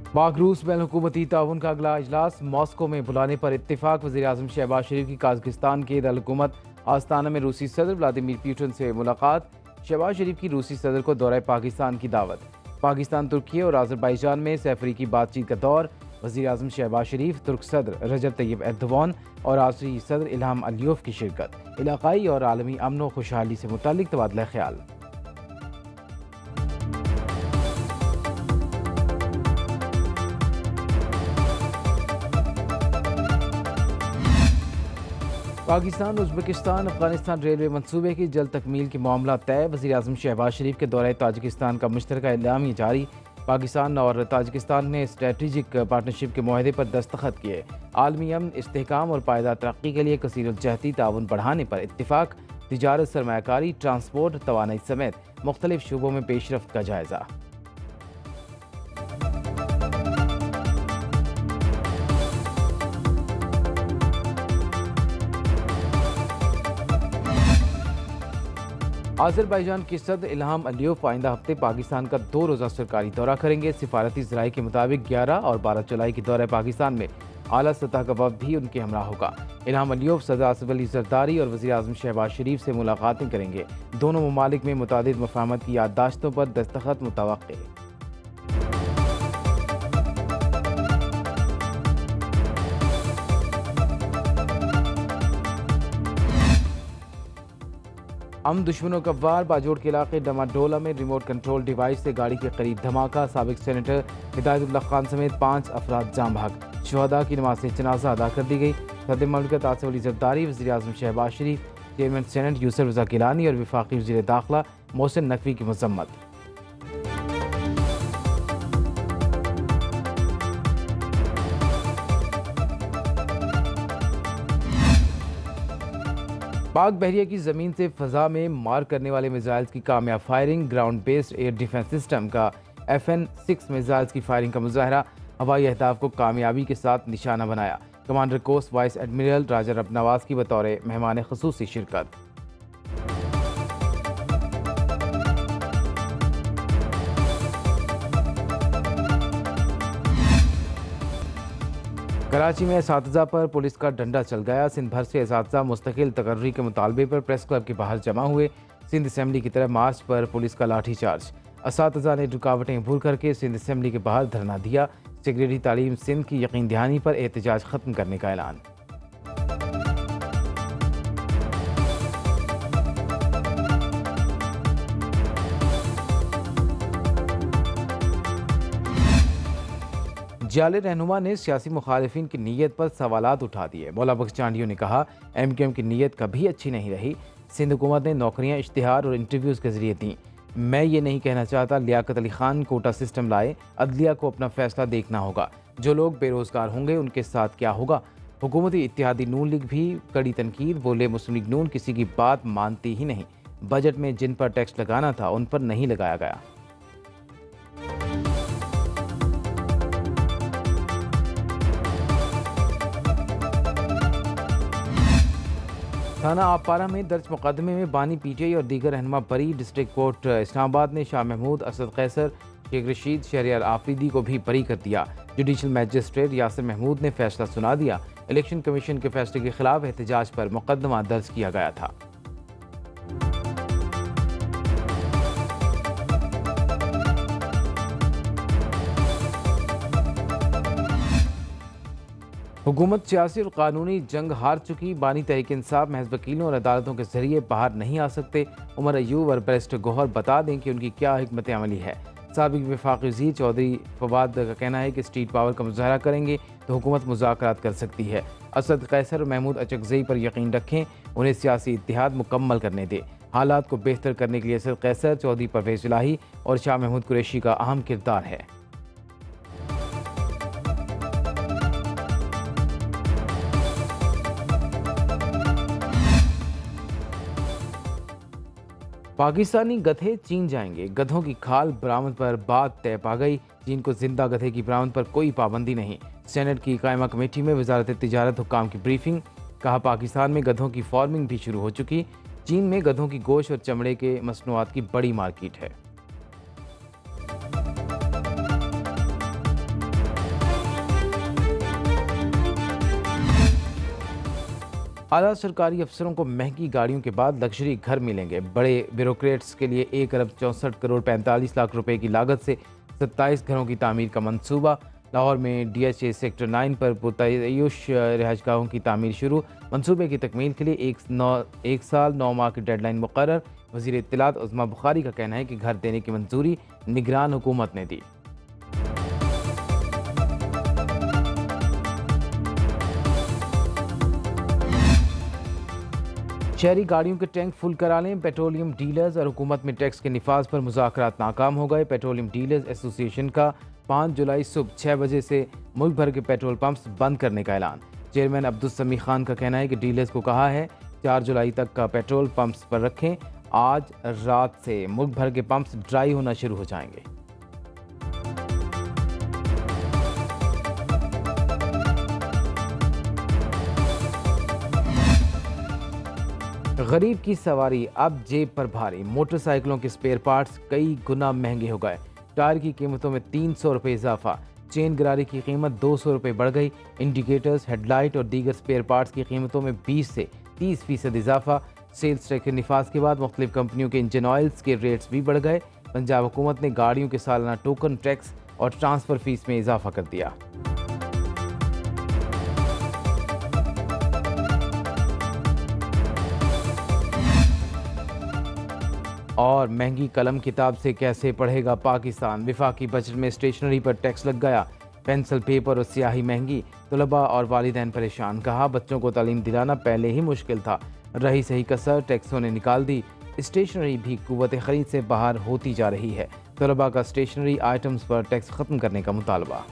पाक रूस बैन हुकूमती ताउन का अगला इजलास मॉस्को में बुलाने पर इत्तेफाक। वज़ीर-ए-आज़म शहबाज शरीफ की काज़ाकिस्तान के दारुल-हुकूमत आस्ताना में रूसी सदर व्लादिमीर पुतिन से मुलाकात। शहबाज शरीफ की रूसी सदर को दौरा पाकिस्तान की दावत। पाकिस्तान, तुर्की और आज़रबाईजान में सैफरी की बातचीत का दौर। वज़ीर-ए-आज़म शहबाज शरीफ, तुर्क सदर रजब तैयब एर्दोगान और आज़री सदर इल्हाम अलियोव की शिरकत। इलाकाई और आलमी अमन व खुशहाली से मुताल्लिक तबादला ख्याल। पाकिस्तान उज़्बेकिस्तान अफगानिस्तान रेलवे मनसूबे की जल्द तकमील के मामला तय। वज़ीर-ए-आज़म शहबाज शरीफ के दौरे ताजिकिस्तान का मुश्तरका एलामिया जारी। पाकिस्तान और ताजिकिस्तान ने स्ट्रेटेजिक पार्टनरशिप के मुआहदे पर दस्तखत किए। आलमी अमन, इस्तेहकाम और पायदार तरक्की के लिए कसीरुलजहती ताउन बढ़ाने पर इत्तिफाक। तिजारत, सरमायाकारी, ट्रांसपोर्ट, तवानाई समेत मुख्तलिफ शोबों में पेशरफ्त का जायजा। आज़रबाईजान के सदर इल्हाम अलियोव आइंदा हफ्ते पाकिस्तान का 2 रोज़ा सरकारी दौरा करेंगे। सिफारती ज़राए के मुताबिक 11 और 12 जुलाई के दौरे पाकिस्तान में आला सतह का वफ़द भी उनके हमरा होगा। इल्हाम अलियोव सदर आसिफ अली ज़रदारी और वज़ीर-ए-आज़म शहबाज शरीफ से मुलाकातें करेंगे। दोनों ममालिक में मुतादिद मफाहमत की याददाश्तों पर दस्तखत मुतवक्किल। हम दुश्मनों का वार। बाजोड़ के इलाके डमाडोला में रिमोट कंट्रोल डिवाइस से गाड़ी के करीब धमाका। साबिक सेनेटर हिदायतुल्लाह खान समेत 5 अफराद जाम भाग। शुहदा की नमाज जनाजा अदा कर दी गई। सदर मुमलिकत आसिफ अली ज़रदारी, वज़ीर-ए-आज़म शहबाज शरीफ, चेयरमैन सेनेट यूसुफ रज़ा गिलानी और वफाकी वज़ीर दाखिला मोहसिन नकवी की मजम्मत। पाक बहरिया की ज़मीन से फ़ज़ा में मार करने वाले मिसाइल्स की कामयाब firing. Ground based air defence system का FN-6 मिसाइल्स की फायरिंग का मुजाहरा। हवाई अहदाफ को कामयाबी के साथ निशाना बनाया। कमांडर कोस्ट वाइस एडमिरल राजा रब नवाज की बतौर मेहमान ख़ुसूसी शिरकत। कराची में असातिज़ा पर पुलिस का डंडा चल गया। सिंध भर से असातिज़ा मुस्तकिल तकर्री के मुतालबे पर प्रेस क्लब के बाहर जमा हुए। सिंध असम्बली की तरफ मार्च पर पुलिस का लाठी चार्ज। असातिज़ा ने रुकावटें भूल करके सिंध असम्बली के बाहर धरना दिया। सेक्रेटरी तालीम सिंध की यकीन दहानी पर एहतजाज ख़त्म करने का ऐलान। जाले रहनुमा ने सियासी मुखालिफिन की नीयत पर सवालात उठा दिए। मौला बख्श चांडियों ने कहा, MQM की नीयत कभी अच्छी नहीं रही। सिंध हुकूमत ने नौकरियां इश्तिहार और इंटरव्यूज़ के जरिए दी। मैं ये नहीं कहना चाहता लियाकत अली खान कोटा सिस्टम लाए। अदलिया को अपना फैसला देखना होगा। जो लोग बेरोज़गार होंगे उनके साथ क्या होगा। हुकूमती इत्तेहादी नून लीग भी कड़ी तनकीद। बोले, मुस्लिम लीग नून किसी की बात मानती ही नहीं। बजट में जिन पर टैक्स लगाना था उन पर नहीं लगाया गया। थाना आपारा में दर्ज मुकदमे में बानी PTI और दीगर रहनुमा बरी। डिस्ट्रिक्ट कोर्ट इस्लामाबाद ने शाह महमूद, असद कैसर, शेख रशीद, शहरियार आफरीदी को भी बरी कर दिया। जुडिशल मैजिस्ट्रेट यासिर महमूद ने फैसला सुना दिया। इलेक्शन कमीशन के फैसले के खिलाफ एहतजाज पर मुकदमा दर्ज किया गया था। हुकूमत सियासी और कानूनी जंग हार चुकी। बानी तहरीक इंसाफ महज वकीलों और अदालतों के जरिए बाहर नहीं आ सकते। उमर अयूब और बैरिस्टर गौहर बता दें कि उनकी क्या हिकमत अमली है। साबिक वफाकी वज़ीर चौधरी फवाद का कहना है कि स्ट्रीट पावर का मुजाहरा करेंगे तो हुकूमत मुज़ाकरात कर सकती है। असद कैसर और महमूद अचकज़ई पर यकीन रखें, उन्हें सियासी इत्तिहाद मुकम्मल करने दें। हालात को बेहतर करने के लिए असद कैसर, चौधरी परवेज़ इलाही और शाह महमूद कुरैशी का अहम किरदार है। पाकिस्तानी गधे चीन जाएंगे। गधों की खाल बरामद पर बात तय पा गई। चीन को जिंदा गधे की बरामद पर कोई पाबंदी नहीं। सेनेट की कायमा कमेटी में वजारत तिजारत हुक्काम की ब्रीफिंग। कहा, पाकिस्तान में गधों की फार्मिंग भी शुरू हो चुकी। चीन में गधों की गोश्त और चमड़े के मसनूआत की बड़ी मार्केट है। आला सरकारी अफसरों को महंगी गाड़ियों के बाद लग्जरी घर मिलेंगे। बड़े ब्यूरोक्रेट्स के लिए 1 अरब 64 करोड़ 45 लाख रुपए की लागत से 27 घरों की तामीर का मंसूबा। लाहौर में DHA सेक्टर 9 पर पुरतयश रिहाइशगाहों की तामीर शुरू। मंसूबे की तकमील के लिए एक साल 9 माह की डेडलाइन मुकर्रर। वज़ीर इत्तलात उज़्मा बुखारी का कहना है कि घर देने की मंजूरी निगरान हुकूमत ने दी। शहरी गाड़ियों के टैंक फुल करा लें। पेट्रोलियम डीलर्स और हुकूमत में टैक्स के निफाज पर मुज़ाकरात नाकाम हो गए। पेट्रोलियम डीलर्स एसोसिएशन का 5 जुलाई सुबह 6 बजे से मुल्क भर के पेट्रोल पंप्स बंद करने का ऐलान। चेयरमैन अब्दुल समी खान का कहना है कि डीलर्स को कहा है 4 जुलाई तक का पेट्रोल पंप्स पर रखें। आज रात से मुल्क भर के पंप्स ड्राई होना शुरू हो जाएंगे। गरीब की सवारी अब जेब पर भारी। मोटरसाइकिलों के स्पेयर पार्ट्स कई गुना महंगे हो गए। टायर की कीमतों में 300 रुपये इजाफा। चेन गरारी की कीमत 200 रुपये बढ़ गई। इंडिकेटर्स, हेडलाइट और दीगर स्पेयर पार्ट्स की कीमतों में 20 से 30% इजाफा। सेल्स टैक्स के निफाज के बाद मुख्तलिफ कंपनियों के इंजन ऑयल्स के रेट्स भी बढ़ गए। पंजाब हुकूमत ने गाड़ियों के सालाना टोकन टैक्स और ट्रांसफ़र फीस में इजाफा कर दिया। और महंगी कलम किताब से कैसे पढ़ेगा पाकिस्तान। विफाकी बजट में स्टेशनरी पर टैक्स लग गया। पेंसिल, पेपर और स्याही महंगी। तलबा और वालिदैन परेशान। कहा बच्चों को तालीम दिलाना पहले ही मुश्किल था, रही सही कसर टैक्सों ने निकाल दी। स्टेशनरी भी कुव्वत खरीद से बाहर होती जा रही है। तलबा का स्टेशनरी आइटम्स पर टैक्स ख़त्म करने का मुतालबा।